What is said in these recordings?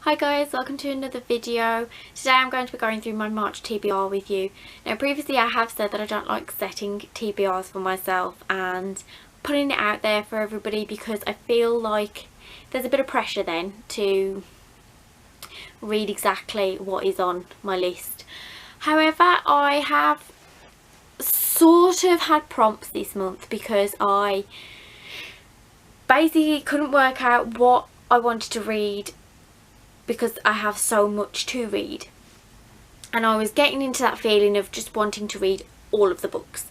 Hi guys, welcome to another video. Today I'm going to be going through my March TBR with you. Now previously I have said that I don't like setting TBRs for myself and putting it out there for everybody because I feel like there's a bit of pressure then to read exactly what is on my list. However, I have sort of had prompts this month because I basically couldn't work out what I wanted to read because I have so much to read, and I was getting into that feeling of just wanting to read all of the books.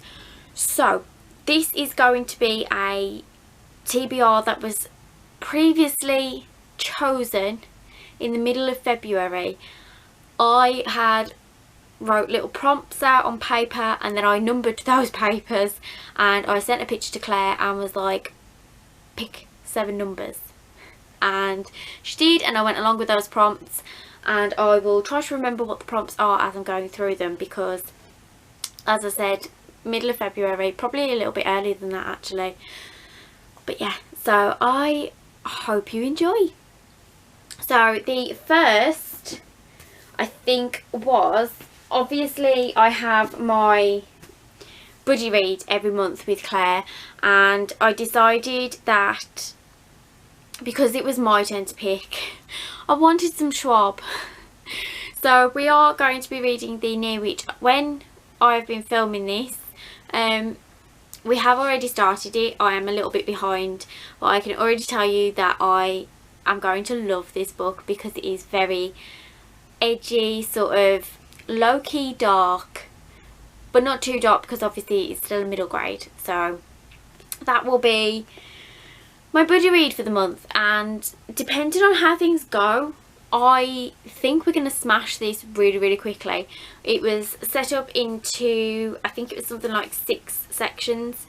So this is going to be a TBR that was previously chosen in the middle of February. I had wrote little prompts out on paper and then I numbered those papers and I sent a picture to Claire and was like, pick 7 numbers. And she did, and I went along with those prompts, and I will try to remember what the prompts are as I'm going through them because, as I said, middle of February, probably a little bit earlier than that actually. But yeah, so I hope you enjoy. So the first, I think, was, obviously I have my buddy read every month with Claire, and I decided that because it was my turn to pick, I wanted some Schwab. So we are going to be reading The Near Witch. When I've been filming this, we have already started it. I am a little bit behind, but I can already tell you that I am going to love this book because it is very edgy, sort of low-key dark, but not too dark because obviously it's still a middle grade. So that will be my buddy read for the month, and depending on how things go, I think we're going to smash this really quickly. It was set up into, I think it was something like 6 sections.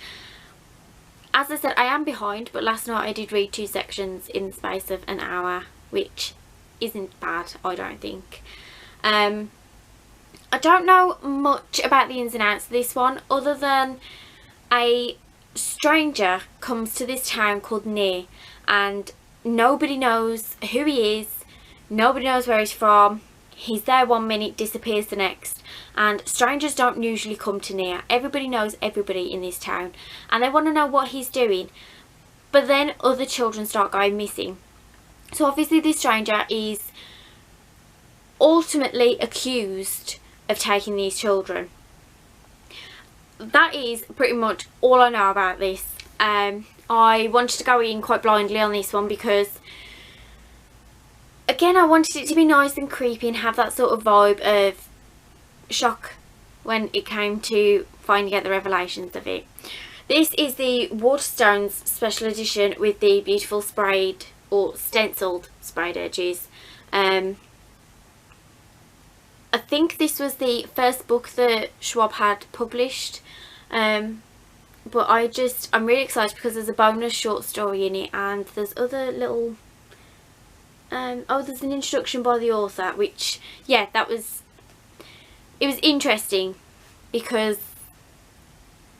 As I said, I am behind, but last night I did read 2 sections in the space of an hour, which isn't bad, I don't think. I don't know much about the ins and outs of this one other than a stranger comes to this town called Near, and nobody knows who he is, nobody knows where he's from. He's there one minute, disappears the next, and strangers don't usually come to Near. Everybody knows everybody in this town and they want to know what he's doing, but then other children start going missing. So obviously this stranger is ultimately accused of taking these children. That is pretty much all I know about this. I wanted to go in quite blindly on this one because, again, I wanted it to be nice and creepy and have that sort of vibe of shock when it came to finding out the revelations of it. This is the Waterstones special edition with the beautiful sprayed or stenciled sprayed edges. I think this was the first book that Schwab had published, but I'm really excited because there's a bonus short story in it, and there's other little, there's an introduction by the author, which, yeah, it was interesting because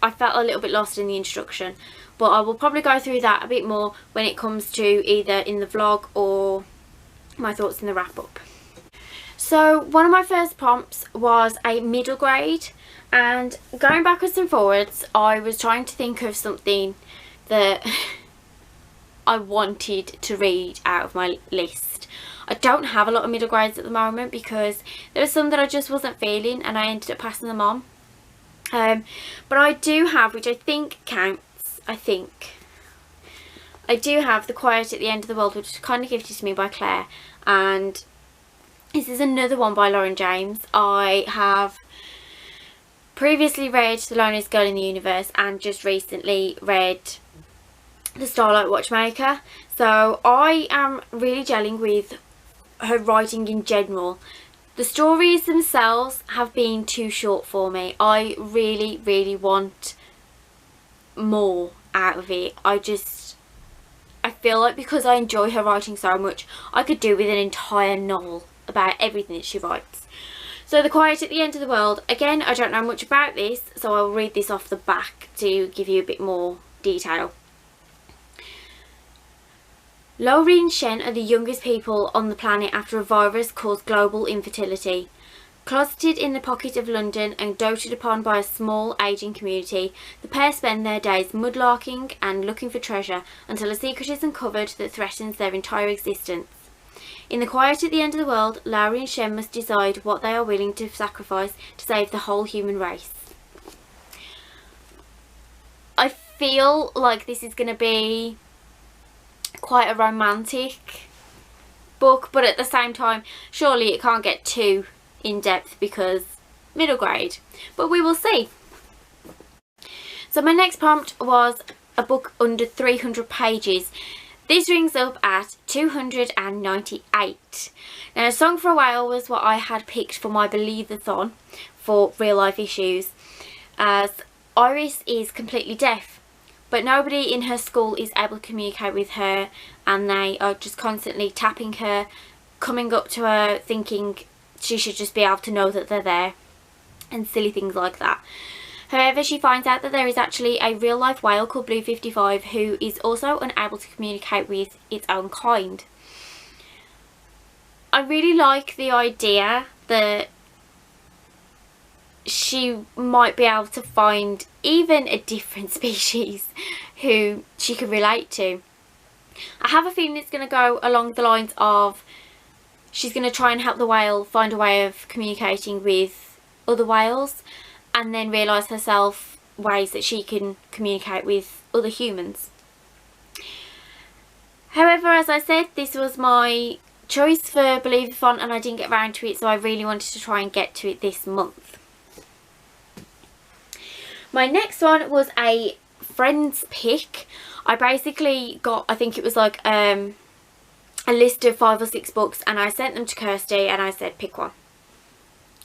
I felt a little bit lost in the introduction, but I will probably go through that a bit more when it comes to either in the vlog or my thoughts in the wrap up. So one of my first prompts was a middle grade, and going backwards and forwards I was trying to think of something that I wanted to read out of my list. I don't have a lot of middle grades at the moment because there were some that I just wasn't feeling and I ended up passing them on. But I do have, which I think counts, I do have The Quiet at the End of the World, which was kind of gifted to me by Claire, and this is another one by Lauren James. I have previously read The Loneliest Girl in the Universe and just recently read The Starlight Watchmaker. So I am really gelling with her writing in general. The stories themselves have been too short for me. I really want more out of it. I feel like because I enjoy her writing so much, I could do with an entire novel about everything that she writes. So The Quiet at the End of the World, again, I don't know much about this, so I'll read this off the back to give you a bit more detail. Lowry and Shen are the youngest people on the planet after a virus caused global infertility. Closeted in the pocket of London and doted upon by a small ageing community, the pair spend their days mudlarking and looking for treasure until a secret is uncovered that threatens their entire existence. In the quiet at the end of the world, Lowry and Shen must decide what they are willing to sacrifice to save the whole human race. I feel like this is going to be quite a romantic book, but at the same time, surely it can't get too in-depth because middle grade, but we will see. So my next prompt was a book under 300 pages. This rings up at 298. Now, A Song for a Whale was what I had picked for my Believe-a-thon for real life issues, as Iris is completely deaf, but nobody in her school is able to communicate with her, and they are just constantly tapping her, coming up to her, thinking she should just be able to know that they're there, and silly things like that. However, she finds out that there is actually a real life whale called Blue 55 who is also unable to communicate with its own kind. I really like the idea that she might be able to find even a different species who she can relate to. I have a feeling it's going to go along the lines of she's going to try and help the whale find a way of communicating with other whales, and then realise herself ways that she can communicate with other humans. However, as I said, this was my choice for Believe-a-thon and I didn't get around to it, so I really wanted to try and get to it this month. My next one was a friend's pick. I basically got, I think it was like a list of 5 or 6 books, and I sent them to Kirsty and I said pick one.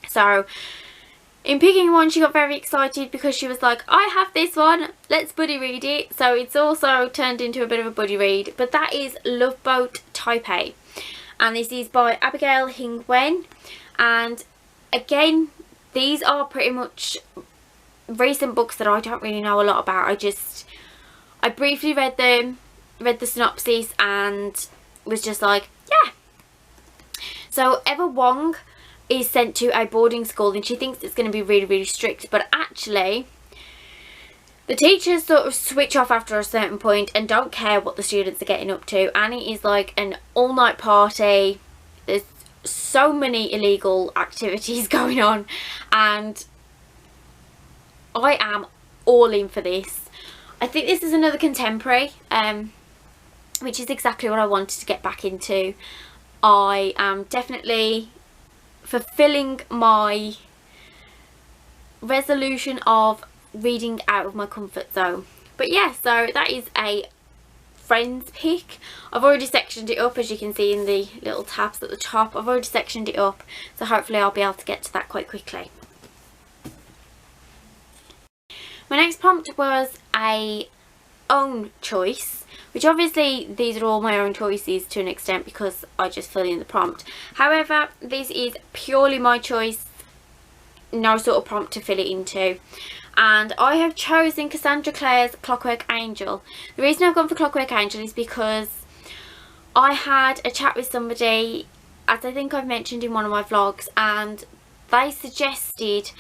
So in picking one, she got very excited because she was like, I have this one, let's buddy read it. So it's also turned into a bit of a buddy read, but that is Love Boat Taipei, and this is by Abigail Hing Wen. And again, these are pretty much recent books that I don't really know a lot about. I briefly read them, read the synopsis, and was just like, yeah. So Eva Wong is sent to a boarding school and she thinks it's going to be really, really strict, but actually the teachers sort of switch off after a certain point and don't care what the students are getting up to, and it is like an all-night party. There's so many illegal activities going on, and I am all in for this. I think this is another contemporary, which is exactly what I wanted to get back into. I am definitely fulfilling my resolution of reading out of my comfort zone. But yeah, so that is a friend's pick. I've already sectioned it up, as you can see in the little tabs at the top. I've already sectioned it up, so hopefully I'll be able to get to that quite quickly. My next prompt was a own choice, which obviously these are all my own choices to an extent because I just fill in the prompt. However, this is purely my choice, no sort of prompt to fill it into. And I have chosen Cassandra Clare's Clockwork Angel. The reason I've gone for Clockwork Angel is because I had a chat with somebody, as I think I've mentioned in one of my vlogs, and they suggested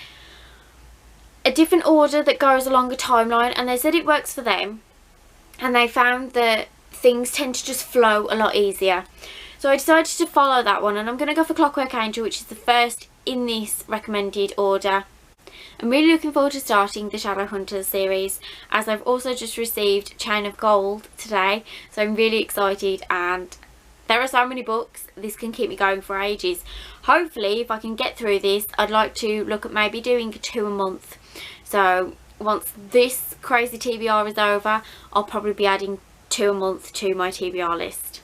a different order that goes along a timeline, and they said it works for them, and they found that things tend to just flow a lot easier. So I decided to follow that one, and I'm going to go for Clockwork Angel, which is the first in this recommended order. I'm really looking forward to starting the Shadowhunters series, as I've also just received Chain of Gold today, so I'm really excited, and there are so many books, this can keep me going for ages. Hopefully, if I can get through this, I'd like to look at maybe doing 2 a month. So once this crazy TBR is over, I'll probably be adding 2 a month to my TBR list.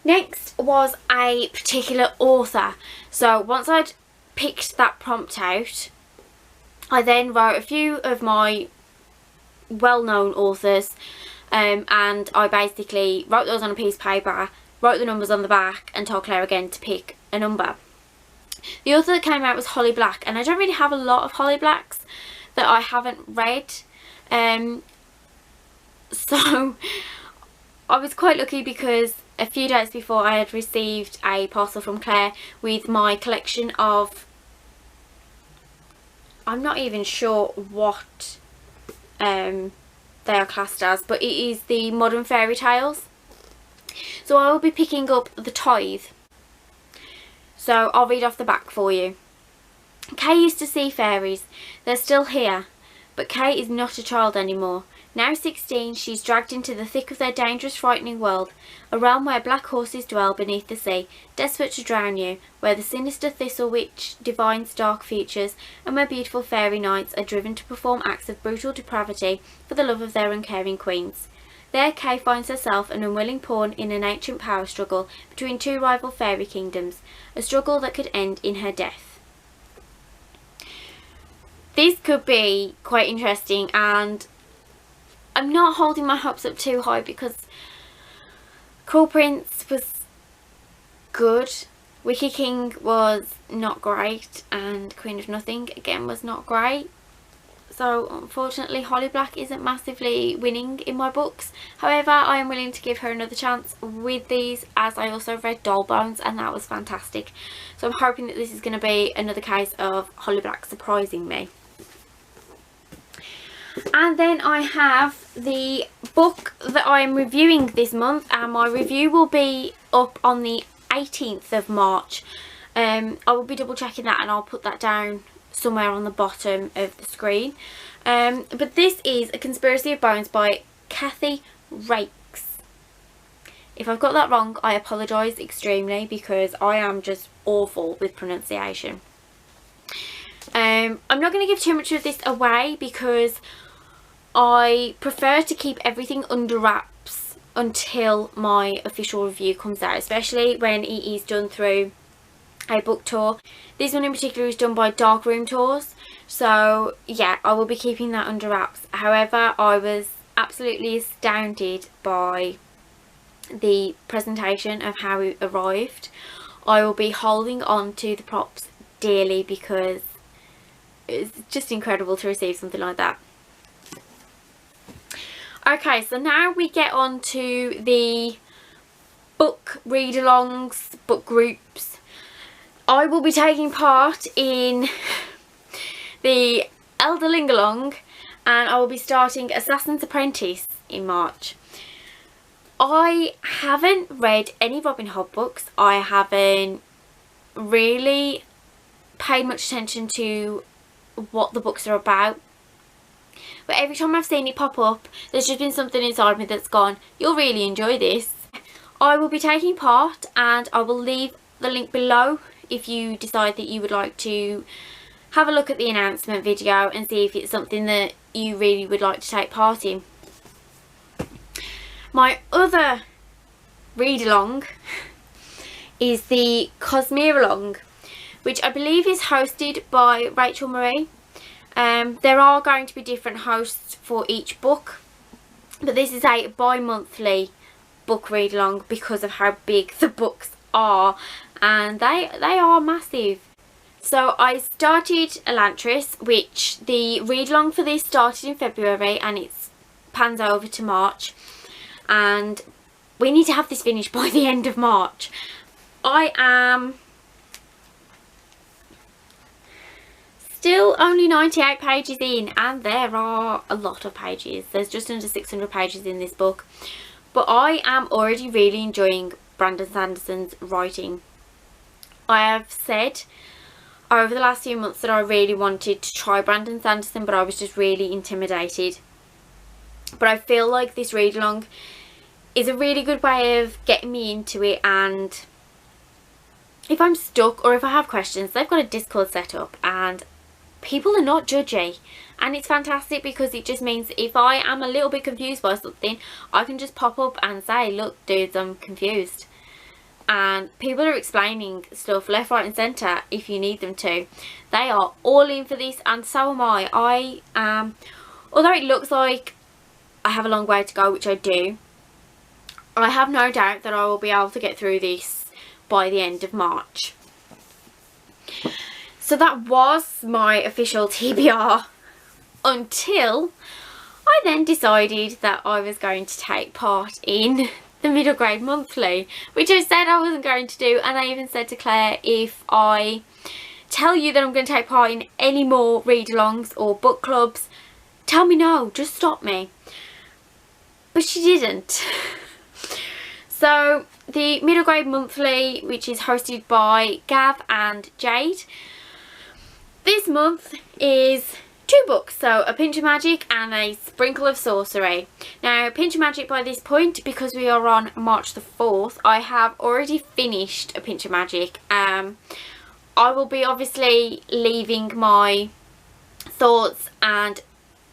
Next was a particular author. So once I'd picked that prompt out, I then wrote a few of my well-known authors, and I basically wrote those on a piece of paper, wrote the numbers on the back, and told Claire again to pick a number. The author that came out was Holly Black, and I don't really have a lot of Holly Blacks that I haven't read. So I was quite lucky because a few days before I had received a parcel from Claire with my collection of, I'm not even sure what they are classed as, but it is the modern fairy tales. So I will be picking up The Tithe. So I'll read off the back for you. Kay used to see fairies. They're still here. But Kay is not a child anymore. Now 16, she's dragged into the thick of their dangerous, frightening world, a realm where black horses dwell beneath the sea, desperate to drown you, where the sinister thistle witch divines dark futures, and where beautiful fairy knights are driven to perform acts of brutal depravity for the love of their uncaring queens. There Kay finds herself an unwilling pawn in an ancient power struggle between two rival fairy kingdoms, a struggle that could end in her death. This could be quite interesting, and I'm not holding my hopes up too high because Cool Prince was good, Wicked King was not great, and Queen of Nothing again was not great. So unfortunately Holly Black isn't massively winning in my books. However, I am willing to give her another chance with these, as I also read Doll Bones and that was fantastic. So I'm hoping that this is going to be another case of Holly Black surprising me. And then I have the book that I am reviewing this month, and my review will be up on the 18th of March. I will be double checking that and I'll put that down somewhere on the bottom of the screen. But this is A Conspiracy of Bones by Kathy Rakes. If I've got that wrong, I apologise extremely because I am just awful with pronunciation. I'm not going to give too much of this away because I prefer to keep everything under wraps until my official review comes out, especially when it is done through a book tour. This one in particular is done by Dark Room Tours, so yeah, I will be keeping that under wraps. However, I was absolutely astounded by the presentation of how it arrived. I will be holding on to the props dearly because it's just incredible to receive something like that. Okay, so now we get on to the book read-alongs, book groups. I will be taking part in the Elderling-along, and I will be starting Assassin's Apprentice in March. I haven't read any Robin Hood books. I haven't really paid much attention to what the books are about, but every time I've seen it pop up, there's just been something inside me that's gone, you'll really enjoy this. I will be taking part, and I will leave the link below if you decide that you would like to have a look at the announcement video and see if it's something that you really would like to take part in. My other read along is the Cosmere Long, which I believe is hosted by Rachael Marie. There are going to be different hosts for each book, but this is a bi-monthly book read along because of how big the books are, and they are massive. So I started Elantris, which the read along for this started in February and it pans over to March, and we need to have this finished by the end of March. I am still only 98 pages in, and there are a lot of pages. There's just under 600 pages in this book, but I am already really enjoying Brandon Sanderson's writing. I have said over the last few months that I really wanted to try Brandon Sanderson, but I was just really intimidated. But I feel like this read along is a really good way of getting me into it, and if I'm stuck or if I have questions, they've got a Discord set up and people are not judgy, and it's fantastic because it just means if I am a little bit confused by something, I can just pop up and say, look dudes, I'm confused. And people are explaining stuff left, right and centre if you need them to. They are all in for this, and so am I. I am, although it looks like I have a long way to go, which I do, I have no doubt that I will be able to get through this by the end of March. So that was my official TBR until I then decided that I was going to take part in the middle grade monthly, which I said I wasn't going to do, and I even said to Claire, if I tell you that I'm going to take part in any more read-alongs or book clubs, tell me no, just stop me. But she didn't. So the middle grade monthly, which is hosted by Gav and Jade, this month is 2 books, so A Pinch of Magic and A Sprinkle of Sorcery. Now, A Pinch of Magic by this point, because we are on March the 4th, I have already finished A Pinch of Magic. I will be obviously leaving my thoughts and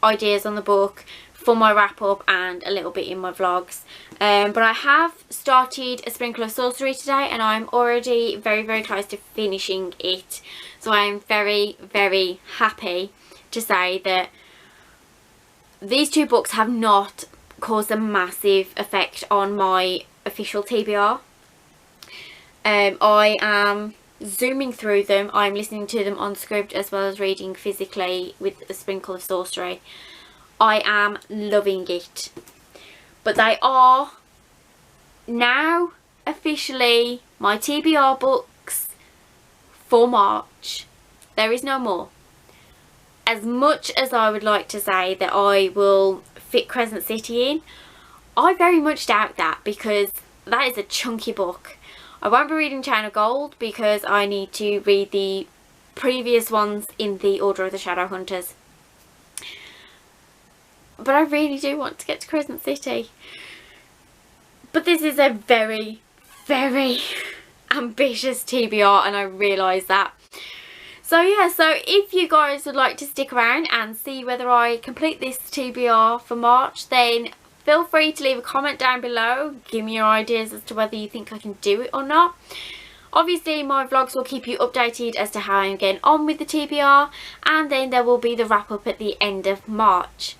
ideas on the book for my wrap up and a little bit in my vlogs. But I have started A Sprinkle of Sorcery today, and I'm already very, very close to finishing it. So I'm very, very happy to say that these 2 books have not caused a massive effect on my official TBR. I am zooming through them. I'm listening to them on script as well as reading physically with A Sprinkle of Sorcery. I am loving it. But they are now officially my TBR books for March. There is no more. As much as I would like to say that I will fit Crescent City in, I very much doubt that, because that is a chunky book. I won't be reading Chain of Gold because I need to read the previous ones in the Order of the Shadowhunters. But I really do want to get to Crescent City. But this is a very, very ambitious TBR, and I realise that. So yeah, so if you guys would like to stick around and see whether I complete this TBR for March, then feel free to leave a comment down below. Give me your ideas as to whether you think I can do it or not. Obviously my vlogs will keep you updated as to how I'm getting on with the TBR, and then there will be the wrap up at the end of March.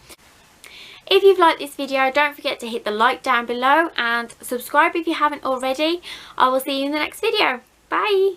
If you've liked this video, don't forget to hit the like down below and subscribe if you haven't already. I will see you in the next video. Bye!